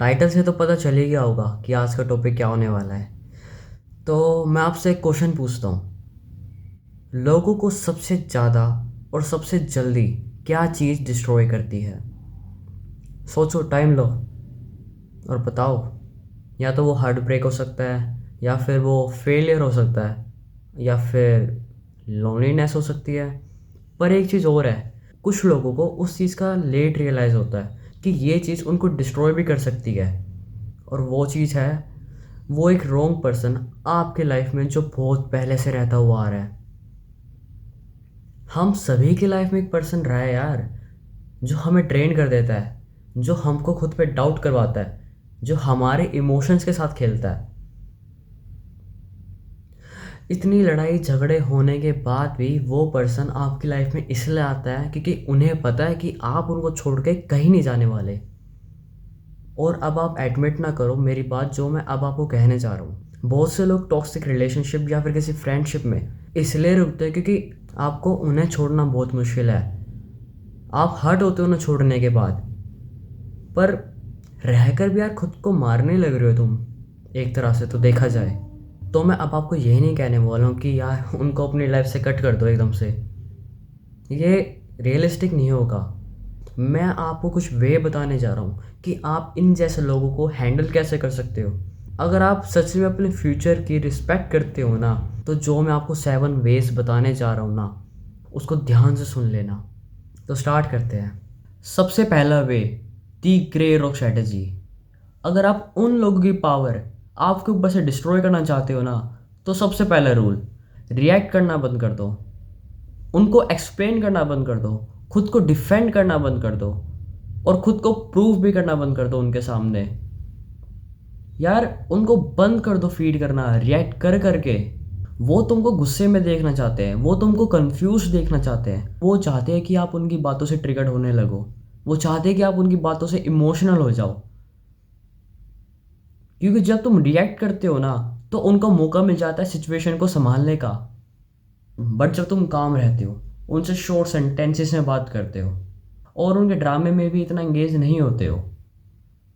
Title से तो पता चल ही गया होगा कि आज का टॉपिक क्या होने वाला है। तो मैं आपसे एक क्वेश्चन पूछता हूँ। लोगों को सबसे ज़्यादा और सबसे जल्दी क्या चीज़ डिस्ट्रॉय करती है? सोचो, टाइम लो और बताओ। या तो वो हार्ट ब्रेक हो सकता है, या फिर वो फेलियर हो सकता है, या फिर लोनलीनेस हो सकती है। पर एक चीज़ और है, कुछ लोगों को उस चीज़ का लेट रियलाइज़ होता है कि ये चीज़ उनको डिस्ट्रॉय भी कर सकती है। और वो चीज़ है, वो एक रॉन्ग पर्सन आपके लाइफ में जो बहुत पहले से रहता हुआ आ रहा है। हम सभी की लाइफ में एक पर्सन रहा है यार, जो हमें ट्रेन कर देता है, जो हमको खुद पे डाउट करवाता है, जो हमारे इमोशंस के साथ खेलता है। इतनी लड़ाई झगड़े होने के बाद भी वो पर्सन आपकी लाइफ में इसलिए आता है क्योंकि उन्हें पता है कि आप उनको छोड़ के कहीं नहीं जाने वाले। और अब आप एडमिट ना करो मेरी बात, जो मैं अब आपको कहने जा रहा हूँ। बहुत से लोग टॉक्सिक रिलेशनशिप या फिर किसी फ्रेंडशिप में इसलिए रुकते हैं क्योंकि आपको उन्हें छोड़ना बहुत मुश्किल है। आप हर्ट होते हो उन्हें छोड़ने के बाद, पर रहकर भी यार खुद को मारने लग रहे हो तुम, एक तरह से तो देखा जाए। तो मैं अब आपको यही नहीं कहने वाला हूँ कि यार उनको अपनी लाइफ से कट कर दो एकदम से। ये रियलिस्टिक नहीं होगा। मैं आपको कुछ वे बताने जा रहा हूँ कि आप इन जैसे लोगों को हैंडल कैसे कर सकते हो। अगर आप सच में अपने फ्यूचर की रिस्पेक्ट करते हो ना, तो जो मैं आपको 7 वेज बताने जा रहा हूँ ना, उसको ध्यान से सुन लेना। तो स्टार्ट करते हैं। सबसे पहला वे, दी ग्रे रॉक स्ट्रेटजी। अगर आप उन लोगों की पावर आपके ऊपर से डिस्ट्रॉय करना चाहते हो ना, तो सबसे पहला रूल, रिएक्ट करना बंद कर दो। उनको एक्सप्लेन करना बंद कर दो, खुद को डिफेंड करना बंद कर दो, और खुद को प्रूव भी करना बंद कर दो उनके सामने। यार उनको बंद कर दो फीड करना रिएक्ट कर करके। वो तुमको गुस्से में देखना चाहते हैं, वो तुमको कंफ्यूज देखना चाहते हैं, वो चाहते हैं कि आप उनकी बातों से ट्रिगर्ड होने लगो, वो चाहते हैं कि आप उनकी बातों से इमोशनल हो जाओ। क्योंकि जब तुम रिएक्ट करते हो ना, तो उनको मौका मिल जाता है सिचुएशन को संभालने का। बट जब तुम काम रहते हो, उनसे शॉर्ट सेंटेंसेस में बात करते हो, और उनके ड्रामे में भी इतना एंगेज नहीं होते हो,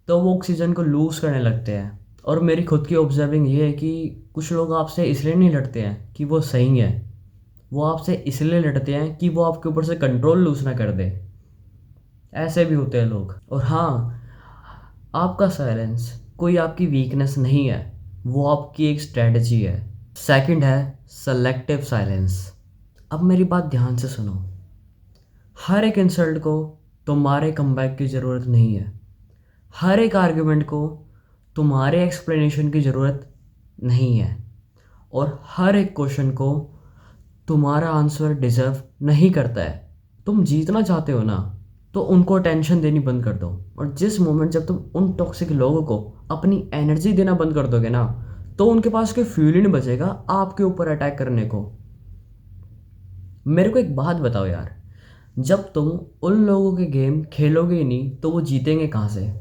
तो वो ऑक्सीजन को लूज़ करने लगते हैं। और मेरी खुद की ऑब्जर्विंग ये है कि कुछ लोग आपसे इसलिए नहीं लड़ते हैं कि वो सही है, वो आपसे इसलिए लड़ते हैं कि वो आपके ऊपर से कंट्रोल लूज ना कर दे। ऐसे भी होते हैं लोग। और हाँ, आपका साइलेंस कोई आपकी वीकनेस नहीं है, वो आपकी एक स्ट्रेटजी है। सेकंड है सेलेक्टिव साइलेंस। अब मेरी बात ध्यान से सुनो। हर एक इंसल्ट को तुम्हारे कमबैक की ज़रूरत नहीं है। हर एक आर्गुमेंट को तुम्हारे एक्सप्लेनेशन की ज़रूरत नहीं है। और हर एक क्वेश्चन को तुम्हारा आंसर डिज़र्व नहीं करता है। तुम जीतना चाहते हो ना, तो उनको टेंशन देनी बंद कर दो। और जिस मोमेंट जब तुम उन टॉक्सिक लोगों को अपनी एनर्जी देना बंद कर दोगे ना, तो उनके पास कोई फ्यूल ही नहीं बचेगा आपके ऊपर अटैक करने को। मेरे को एक बात बताओ यार, जब तुम उन लोगों के गेम खेलोगे ही नहीं, तो वो जीतेंगे कहाँ से?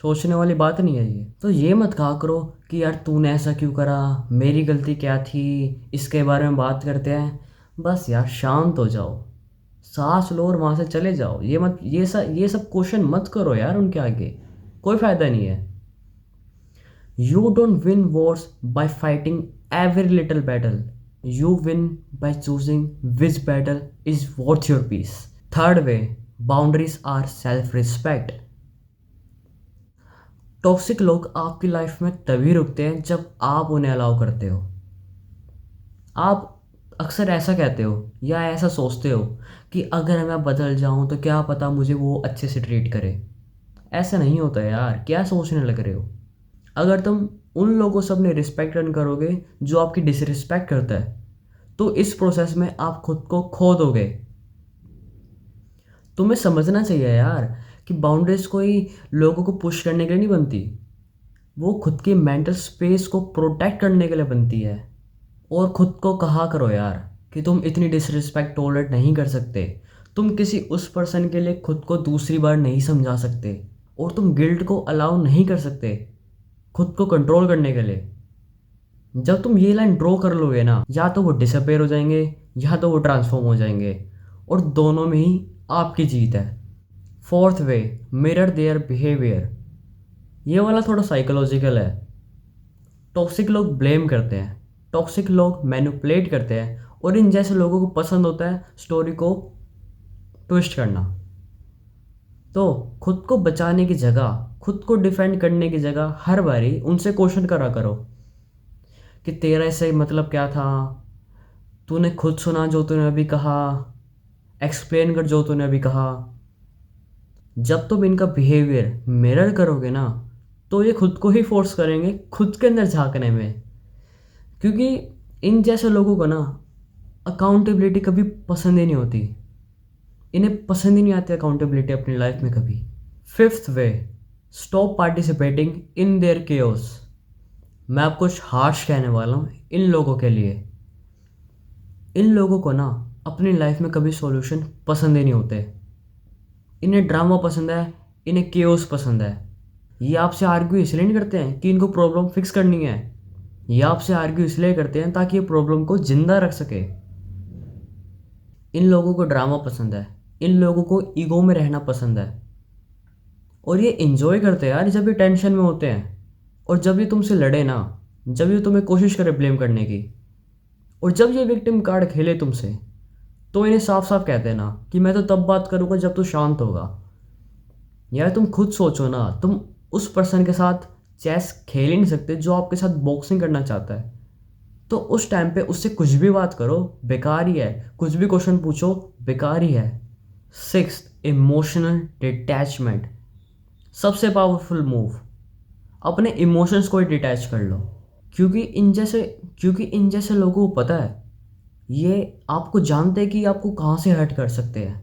सोचने वाली बात नहीं है ये। तो ये मत कहा करो कि यार तूने ऐसा क्यों करा, मेरी गलती क्या थी, इसके बारे में बात करते हैं। बस यार शांत हो जाओ, सांस लो और वहाँ से चले जाओ। ये सब क्वेश्चन मत करो यार उनके आगे, कोई फ़ायदा नहीं है। You don't win wars by fighting every little battle, you win by choosing which battle is worth your peace. Third way, boundaries are self respect. Toxic लोग आपकी लाइफ में तभी रुकते हैं जब आप उन्हें अलाउ करते हो। आप अक्सर ऐसा कहते हो या ऐसा सोचते हो कि अगर मैं बदल जाऊं तो क्या पता मुझे वो अच्छे से ट्रीट करे। ऐसा नहीं होता यार, क्या सोचने लग रहे हो? अगर तुम उन लोगों से अपनी रिस्पेक्ट रन करोगे जो आपकी डिसरिस्पेक्ट करता है, तो इस प्रोसेस में आप खुद को खो दोगे। तुम्हें समझना चाहिए यार कि बाउंड्रीज कोई लोगों को पुश करने के लिए नहीं बनती, वो खुद की मेंटल स्पेस को प्रोटेक्ट करने के लिए बनती है। और खुद को कहा करो यार कि तुम इतनी डिसरिस्पेक्ट टॉलरेट नहीं कर सकते। तुम किसी उस पर्सन के लिए खुद को दूसरी बार नहीं समझा सकते, और तुम गिल्ट को अलाउ नहीं कर सकते खुद को कंट्रोल करने के लिए। जब तुम ये लाइन ड्रॉ कर लोगे ना, या तो वो डिसअपेयर हो जाएंगे, या तो वो ट्रांसफॉर्म हो जाएंगे, और दोनों में ही आपकी जीत है। Fourth way, mirror their behaviour. ये वाला थोड़ा साइकोलॉजिकल है। टॉक्सिक लोग ब्लेम करते हैं, टॉक्सिक लोग मैनिपुलेट करते हैं, और इन जैसे लोगों को पसंद होता है स्टोरी को ट्विस्ट करना। तो खुद को बचाने की जगह, खुद को डिफेंड करने की जगह हर बारी उनसे क्वेश्चन करा करो कि तेरा इससे मतलब क्या था, तूने खुद सुना जो तूने अभी कहा, एक्सप्लेन कर जो तूने अभी कहा। जब तुम इनका बिहेवियर मिरर करोगे ना, तो ये खुद को ही फोर्स करेंगे खुद के अंदर झांकने में। क्योंकि इन जैसे लोगों को ना अकाउंटेबिलिटी कभी पसंद ही नहीं होती, इन्हें पसंद ही नहीं आती अकाउंटेबिलिटी अपनी लाइफ में कभी। Fifth way, stop participating in their chaos. मैं आपको कुछ हार्श कहने वाला हूँ इन लोगों के लिए। इन लोगों को ना अपनी लाइफ में कभी सॉल्यूशन पसंद ही नहीं होते। इन्हें ड्रामा पसंद है, इन्हें केओस पसंद है। ये आपसे आर्ग्यू इसलिए नहीं करते हैं कि इनको प्रॉब्लम फिक्स करनी है, ये आपसे आर्ग्यू इसलिए करते हैं ताकि ये प्रॉब्लम को जिंदा रख सके। इन लोगों को ड्रामा पसंद है, इन लोगों को ईगो में रहना पसंद है, और ये इंजॉय करते हैं यार जब ये टेंशन में होते हैं। और जब ये तुमसे लड़े ना, जब ये तुम्हें कोशिश करे ब्लेम करने की, और जब ये विक्टिम कार्ड खेले तुमसे, तो इन्हें साफ साफ कह देना कि मैं तो तब बात करूँगा जब तू शांत होगा। यार तुम खुद सोचो ना, तुम उस पर्सन के साथ चेस खेल ही नहीं सकते जो आपके साथ बॉक्सिंग करना चाहता है। तो उस टाइम पे उससे कुछ भी बात करो बेकार ही है, कुछ भी क्वेश्चन पूछो बेकार ही है। Sixth, emotional detachment. सबसे पावरफुल मूव, अपने इमोशंस को ही डिटैच कर लो। क्योंकि इन जैसे लोगों को पता है, ये आपको जानते हैं कि आपको कहाँ से हर्ट कर सकते हैं।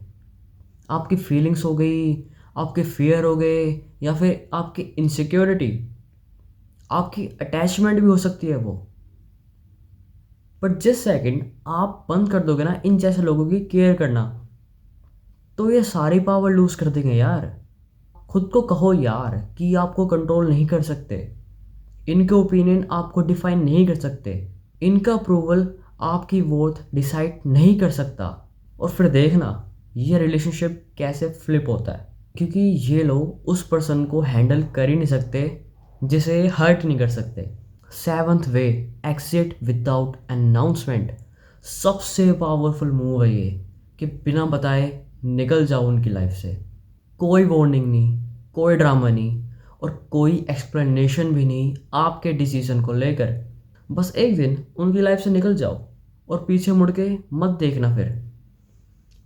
आपकी फीलिंग्स हो गई, आपके फियर हो गए, या फिर आपकी इनसिक्योरिटी, आपकी अटैचमेंट भी हो सकती है वो। पर जिस सेकंड आप बंद कर दोगे ना इन जैसे लोगों की केयर करना, तो ये सारी पावर लूज कर देंगे यार। खुद को कहो यार कि आपको कंट्रोल नहीं कर सकते, इनके ओपिनियन आपको डिफाइन नहीं कर सकते, इनका अप्रूवल आपकी वर्थ डिसाइड नहीं कर सकता। और फिर देखना ये रिलेशनशिप कैसे फ्लिप होता है। क्योंकि ये लोग उस पर्सन को हैंडल कर ही नहीं सकते जिसे हर्ट नहीं कर सकते। सेवंथ वे, एग्जिट विदाउट अनाउंसमेंट। सबसे पावरफुल मूव है ये कि बिना बताए निकल जाओ उनकी लाइफ से। कोई वार्निंग नहीं, कोई ड्रामा नहीं, और कोई एक्सप्लेनेशन भी नहीं आपके डिसीजन को लेकर। बस एक दिन उनकी लाइफ से निकल जाओ और पीछे मुड़ के मत देखना। फिर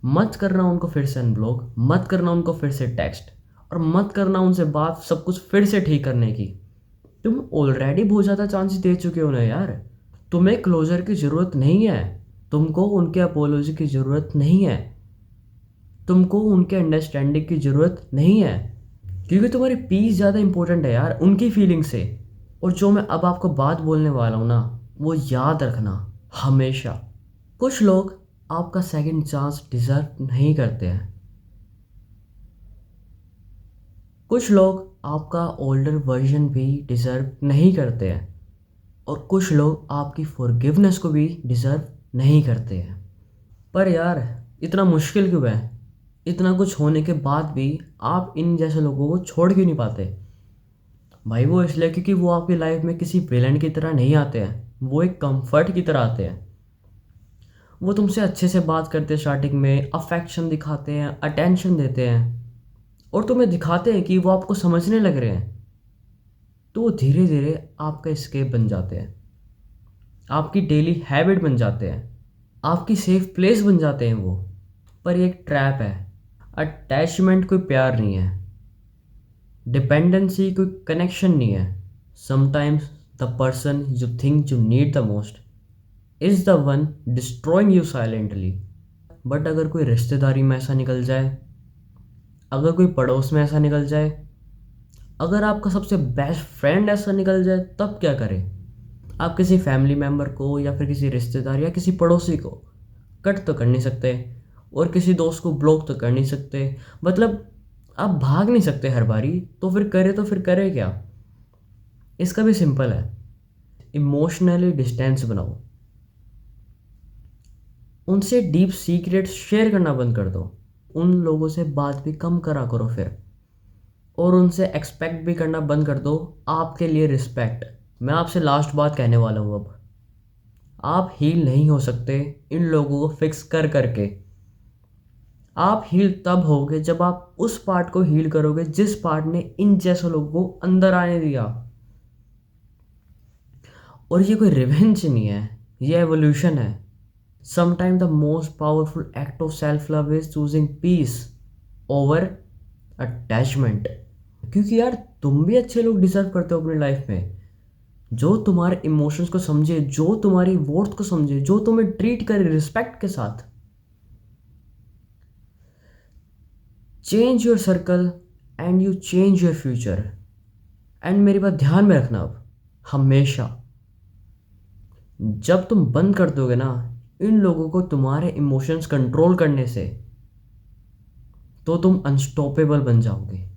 मत करना उनको फिर से अनब्लॉक, मत करना उनको फिर से टेक्स्ट, और मत करना उनसे बात सब कुछ फिर से ठीक करने की। तुम ऑलरेडी बहुत ज़्यादा चांस दे चुके हो ना यार। तुम्हें क्लोजर की ज़रूरत नहीं है, तुमको उनके अपोलॉजी की ज़रूरत नहीं है, तुमको उनके अंडरस्टैंडिंग की ज़रूरत नहीं है। क्योंकि तुम्हारी पीस ज़्यादा इंपॉर्टेंट है यार उनकी फीलिंग से। और जो मैं अब आपको बात बोलने वाला हूँ ना, वो याद रखना हमेशा। कुछ लोग आपका सेकंड चांस डिज़र्व नहीं करते हैं, कुछ लोग आपका ओल्डर वर्जन भी डिज़र्व नहीं करते हैं, और कुछ लोग आपकी फॉरगिवनेस को भी डिज़र्व नहीं करते हैं। पर यार इतना मुश्किल क्यों है? इतना कुछ होने के बाद भी आप इन जैसे लोगों को छोड़ क्यों नहीं पाते? भाई वो इसलिए क्योंकि वो आपकी लाइफ में किसी विलन की तरह नहीं आते हैं, वो एक कंफर्ट की तरह आते हैं। वो तुमसे अच्छे से बात करते हैं, स्टार्टिंग में अफेक्शन दिखाते हैं, अटेंशन देते हैं, और तुम्हें दिखाते हैं कि वो आपको समझने लग रहे हैं। तो वो धीरे धीरे आपका एस्केप बन जाते हैं, आपकी डेली हैबिट बन जाते हैं, आपकी सेफ प्लेस बन जाते हैं वो। पर ये एक ट्रैप है। अटैचमेंट कोई प्यार नहीं है, डिपेंडेंसी कोई कनेक्शन नहीं है। Sometimes the person you think you need the most is the one destroying you silently. But अगर कोई रिश्तेदारी में ऐसा निकल जाए, अगर कोई पड़ोस में ऐसा निकल जाए, अगर आपका सबसे बेस्ट फ्रेंड ऐसा निकल जाए, तब क्या करें? आप किसी फैमिली मेम्बर को या फिर किसी रिश्तेदार या किसी पड़ोसी को कट तो कर नहीं सकते, और किसी दोस्त को ब्लॉक तो कर नहीं सकते। मतलब आप भाग नहीं सकते हर बारी, तो फिर करे क्या? इसका भी सिंपल है, इमोशनली डिस्टेंस बनाओ, उनसे डीप सीक्रेट शेयर करना बंद कर दो। उन लोगों से बात भी कम करा करो फिर, और उनसे एक्सपेक्ट भी करना बंद कर दो आपके लिए रिस्पेक्ट। मैं आपसे लास्ट बात कहने वाला हूँ अब। आप हील नहीं हो सकते इन लोगों को फिक्स कर करके। आप हील तब होगे जब आप उस पार्ट को हील करोगे जिस पार्ट ने इन जैसे लोगों को अंदर आने दिया। और ये कोई रिवेंज नहीं है, ये एवोल्यूशन है। Sometime the most powerful act of self love is choosing peace over attachment. क्योंकि यार तुम भी अच्छे लोग डिजर्व करते हो अपनी लाइफ में, जो तुम्हारे इमोशंस को समझे, जो तुम्हारी वर्थ को समझे, जो तुम्हें ट्रीट करे रिस्पेक्ट के साथ। Change your circle and you change your future. And मेरी बात ध्यान में रखना अब, हमेशा जब तुम बंद कर दोगे ना इन लोगों को तुम्हारे इमोशंस कंट्रोल करने से, तो तुम अनस्टॉपेबल बन जाओगे।